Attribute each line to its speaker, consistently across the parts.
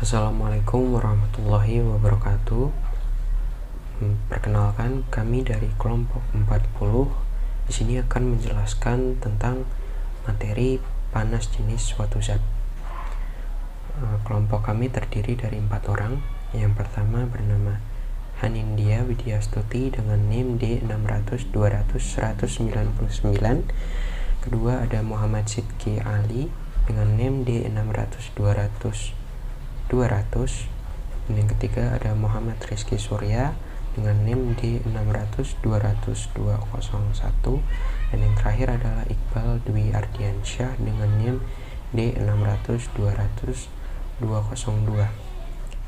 Speaker 1: Assalamualaikum warahmatullahi wabarakatuh. Perkenalkan, kami dari kelompok 40 di sini akan menjelaskan tentang materi panas jenis suatu zat. Kelompok kami terdiri dari 4 orang. Yang pertama bernama Hanindya Widyastuti dengan NIM D600-200-199. Kedua ada Muhammad Sidki Ali dengan NIM D600-200. Dan yang ketiga ada Muhammad Rizky Surya dengan NIM D600-200-201. Dan yang terakhir adalah Iqbal Dwi Ardiansyah dengan NIM D600-200-202.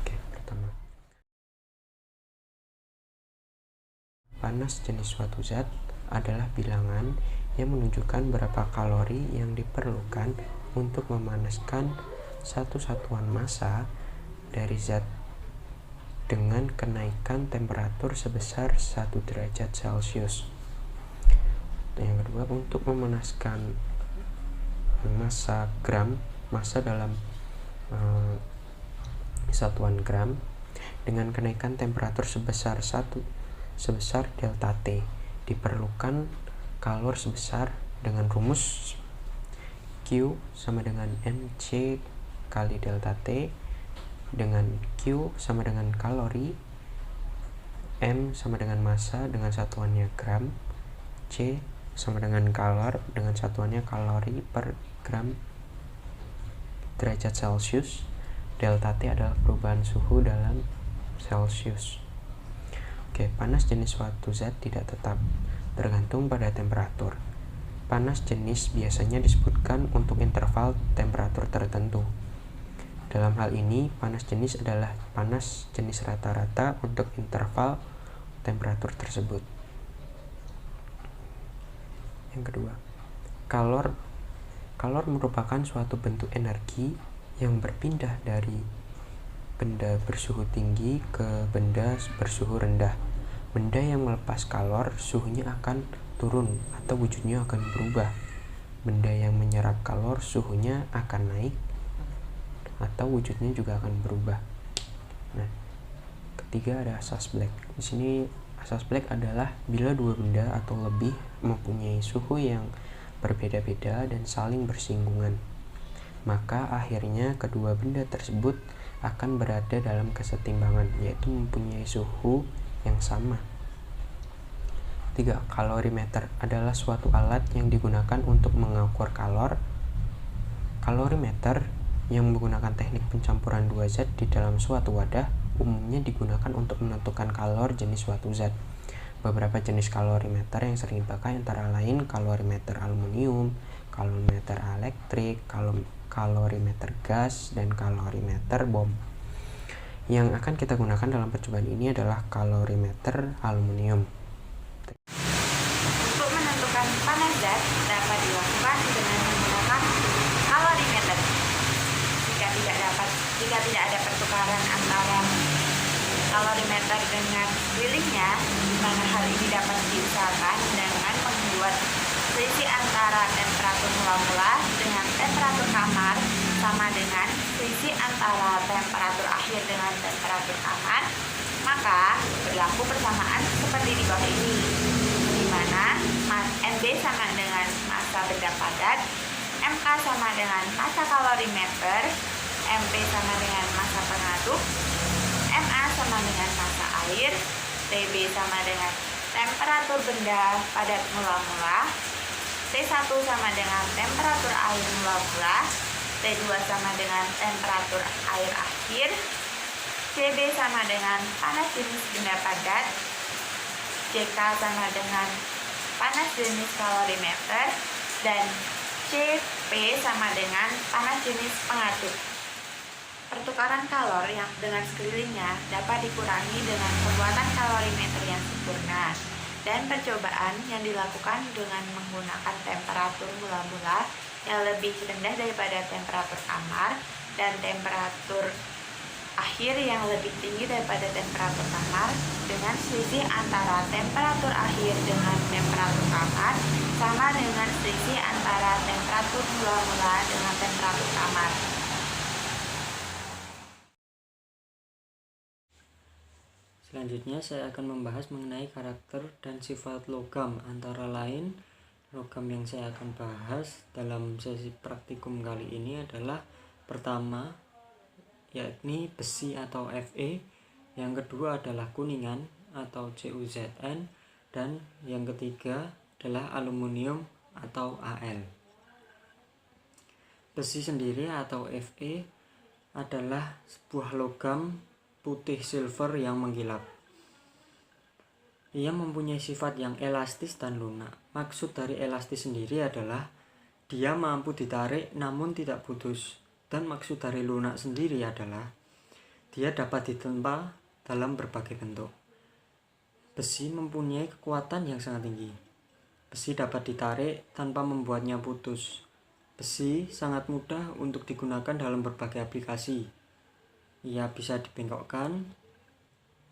Speaker 1: Pertama, panas jenis suatu zat adalah bilangan yang menunjukkan berapa kalori yang diperlukan untuk memanaskan satu satuan massa dari zat dengan kenaikan temperatur sebesar 1 derajat Celcius. Yang kedua, untuk memanaskan massa dalam satuan gram dengan kenaikan temperatur sebesar delta T, diperlukan kalor sebesar dengan rumus Q sama dengan mc kali delta T, dengan Q sama dengan kalori, M sama dengan massa dengan satuannya gram, C sama dengan kalor dengan satuannya kalori per gram derajat Celcius. Delta T adalah perubahan suhu dalam Celcius. Panas jenis suatu zat tidak tetap, tergantung pada temperatur. Panas jenis biasanya disebutkan untuk interval temperatur tertentu. Dalam hal ini, panas jenis adalah panas jenis rata-rata untuk interval temperatur tersebut. Yang kedua, kalor merupakan suatu bentuk energi yang berpindah dari benda bersuhu tinggi ke benda bersuhu rendah. Benda yang melepas kalor, suhunya akan turun atau wujudnya akan berubah. Benda yang menyerap kalor, suhunya akan naik atau wujudnya juga akan berubah. Nah, ketiga ada asas Black. Di sini asas Black adalah bila dua benda atau lebih mempunyai suhu yang berbeda-beda dan saling bersinggungan, maka akhirnya kedua benda tersebut akan berada dalam kesetimbangan, yaitu mempunyai suhu yang sama. 3. Kalorimeter adalah suatu alat yang digunakan untuk mengukur kalor. Kalorimeter yang menggunakan teknik pencampuran dua zat di dalam suatu wadah umumnya digunakan untuk menentukan kalor jenis suatu zat. Beberapa jenis kalorimeter yang sering dipakai antara lain kalorimeter aluminium, kalorimeter elektrik, kalorimeter gas, dan kalorimeter bom. Yang akan kita gunakan dalam percobaan ini adalah kalorimeter aluminium.
Speaker 2: Untuk menentukan panas zat dapat dilakukan dengan menggunakan kalorimeter. Jika tidak ada pertukaran antara kalorimeter dengan sekelilingnya, di mana hal ini dapat diusahakan dengan membuat selisih antara temperatur mula-mula dengan temperatur kamar sama dengan selisih antara temperatur akhir dengan temperatur kamar, maka berlaku persamaan seperti di bawah ini, di mana MB sama dengan massa benda padat, MK sama dengan massa kalorimeter, MP sama dengan massa pengaduk, MA sama dengan massa air, TB sama dengan temperatur benda padat mula-mula, T1 sama dengan temperatur air mula-mula, T2 sama dengan temperatur air akhir, CB sama dengan panas jenis benda padat, CK sama dengan panas jenis kalorimeter, dan CP sama dengan panas jenis pengaduk. Pertukaran kalor yang dengan sekelilingnya dapat dikurangi dengan pembuatan kalorimeter yang sempurna, dan percobaan yang dilakukan dengan menggunakan temperatur mula-mula yang lebih rendah daripada temperatur kamar dan temperatur akhir yang lebih tinggi daripada temperatur kamar, dengan selisih antara temperatur akhir dengan temperatur kamar sama dengan selisih antara temperatur mula-mula dengan temperatur kamar.
Speaker 3: Selanjutnya saya akan membahas mengenai karakter dan sifat logam. Antara lain, logam yang saya akan bahas dalam sesi praktikum kali ini adalah pertama, yakni besi atau Fe, yang kedua adalah kuningan atau CuZn, dan yang ketiga adalah aluminium atau Al. Besi sendiri atau Fe adalah sebuah logam putih silver yang mengkilap. Ia mempunyai sifat yang elastis dan lunak. Maksud dari elastis sendiri adalah dia mampu ditarik namun tidak putus. Dan maksud dari lunak sendiri adalah dia dapat ditempa dalam berbagai bentuk. Besi mempunyai kekuatan yang sangat tinggi. Besi dapat ditarik tanpa membuatnya putus. Besi sangat mudah untuk digunakan dalam berbagai aplikasi. Ia bisa dibengkokkan,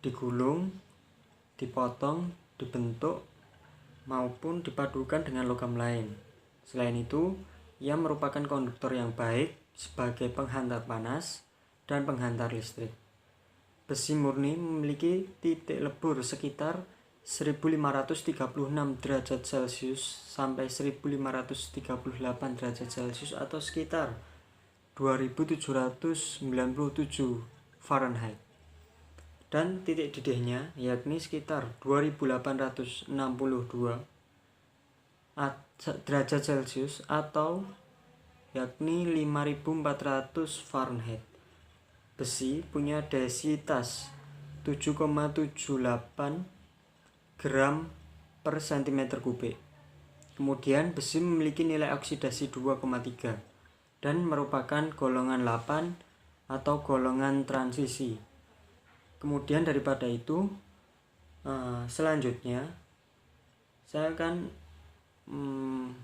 Speaker 3: digulung, dipotong, dibentuk, maupun dipadukan dengan logam lain. Selain itu, ia merupakan konduktor yang baik sebagai penghantar panas dan penghantar listrik. Besi murni memiliki titik lebur sekitar 1536 derajat Celcius sampai 1538 derajat Celcius atau sekitar 2797 Fahrenheit. Dan titik didihnya yakni sekitar 2862 derajat Celcius atau yakni 5400 Fahrenheit. Besi punya densitas 7,78 gram per cm kubik. Kemudian besi memiliki nilai oksidasi 2,3 dan merupakan golongan 8 atau golongan transisi. Kemudian daripada itu, selanjutnya saya akan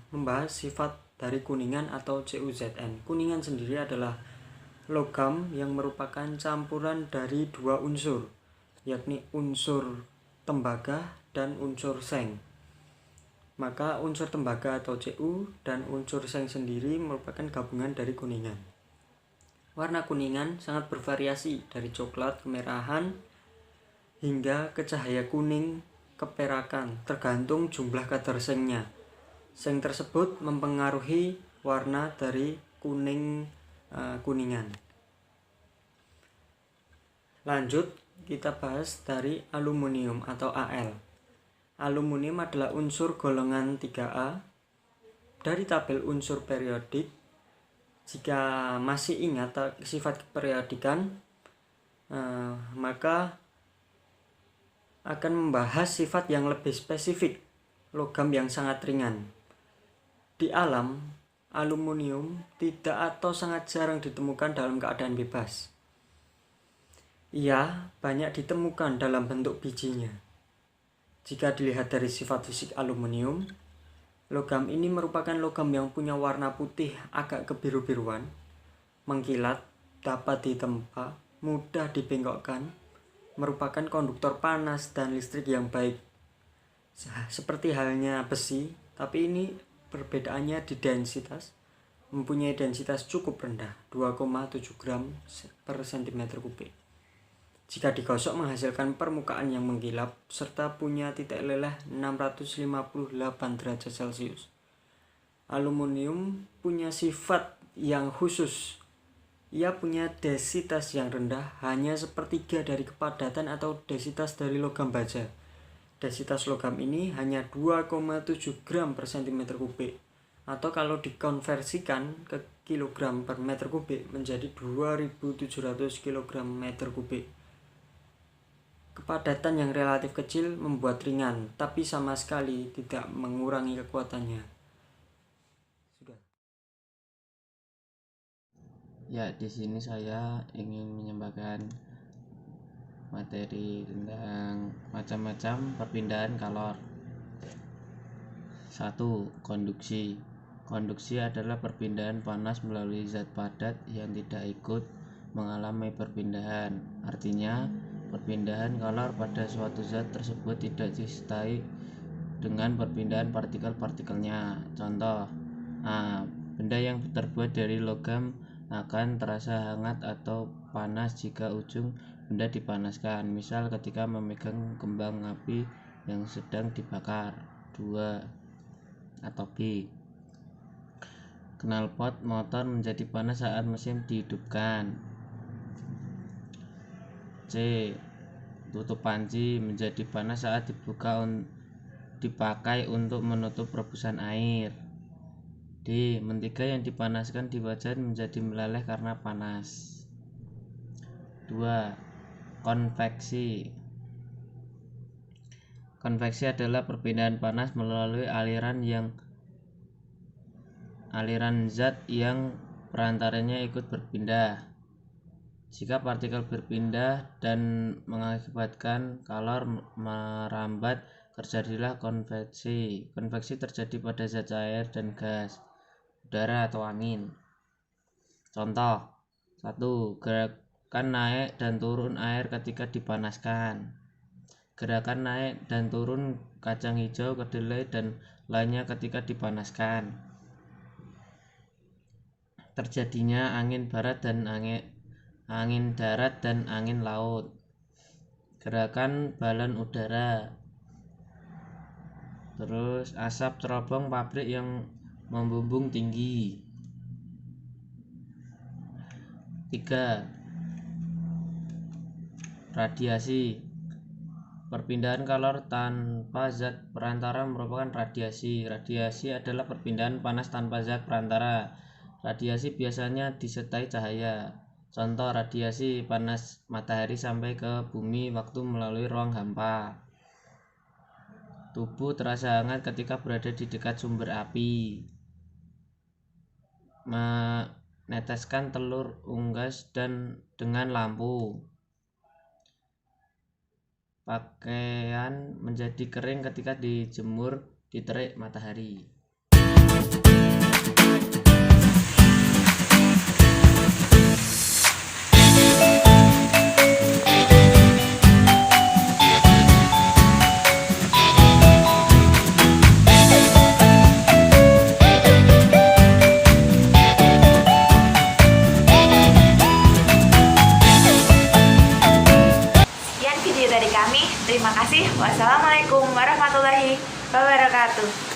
Speaker 3: membahas sifat dari kuningan atau CuZn. Kuningan sendiri adalah logam yang merupakan campuran dari dua unsur, yakni unsur tembaga dan unsur seng. Maka unsur tembaga atau Cu dan unsur seng sendiri merupakan gabungan dari kuningan. Warna kuningan sangat bervariasi dari coklat kemerahan hingga ke cahaya kuning keperakan, tergantung jumlah kadar sengnya. Seng tersebut mempengaruhi warna dari kuningan. Lanjut, kita bahas dari aluminium atau Al. Aluminium adalah unsur golongan 3A dari tabel unsur periodik. Jika masih ingat sifat periodikan, maka akan membahas sifat yang lebih spesifik, logam yang sangat ringan. Di alam, aluminium tidak atau sangat jarang ditemukan dalam keadaan bebas. Ia banyak ditemukan dalam bentuk bijinya. Jika dilihat dari sifat fisik aluminium, logam ini merupakan logam yang punya warna putih agak kebiru-biruan, mengkilat, dapat ditempa, mudah dibengkokkan, merupakan konduktor panas dan listrik yang baik. Seperti halnya besi, tapi ini perbedaannya di densitas. Mempunyai densitas cukup rendah, 2,7 gram per cm kubik. Jika digosok menghasilkan permukaan yang mengkilap serta punya titik leleh 658 derajat Celcius. Aluminium punya sifat yang khusus. Ia punya densitas yang rendah, hanya sepertiga dari kepadatan atau densitas dari logam baja. Densitas logam ini hanya 2,7 gram per cm kubik, atau kalau dikonversikan ke kilogram per meter kubik menjadi 2700 kg meter kubik. Kepadatan yang relatif kecil membuat ringan, tapi sama sekali tidak mengurangi kekuatannya. Sudah.
Speaker 4: Ya, di sini saya ingin menyampaikan materi tentang macam-macam perpindahan kalor. 1. Konduksi. Konduksi adalah perpindahan panas melalui zat padat yang tidak ikut mengalami perpindahan. Artinya, perpindahan kalor pada suatu zat tersebut tidak disertai dengan perpindahan partikel-partikelnya. Contoh, benda yang terbuat dari logam akan terasa hangat atau panas jika ujung benda dipanaskan, misal ketika memegang kembang api yang sedang dibakar. 2. Atau B. Knalpot motor menjadi panas saat mesin dihidupkan. C. Tutup panci menjadi panas saat dipakai untuk menutup rebusan air. D. Mentega yang dipanaskan di wajan menjadi meleleh karena panas. 2. Konveksi. Konveksi adalah perpindahan panas melalui aliran zat yang perantaranya ikut berpindah. Jika partikel berpindah dan mengakibatkan kalor merambat, terjadilah konveksi. Konveksi terjadi pada zat cair dan gas, udara atau angin. Contoh: 1. Gerakan naik dan turun air ketika dipanaskan. Gerakan naik dan turun kacang hijau, kedelai, dan lainnya ketika dipanaskan. Terjadinya angin barat dan angin darat dan angin laut. Gerakan balon udara. Terus asap cerobong pabrik yang membumbung tinggi. 3. Radiasi. Perpindahan kalor tanpa zat perantara merupakan radiasi. Radiasi adalah perpindahan panas tanpa zat perantara. Radiasi biasanya disertai cahaya. Contoh radiasi panas matahari sampai ke bumi waktu melalui ruang hampa. Tubuh terasa hangat ketika berada di dekat sumber api. Meneteskan telur unggas dan dengan lampu. Pakaian menjadi kering ketika dijemur di terik matahari.
Speaker 2: Sekian video dari kami. Terima kasih. Wassalamualaikum warahmatullahi wabarakatuh.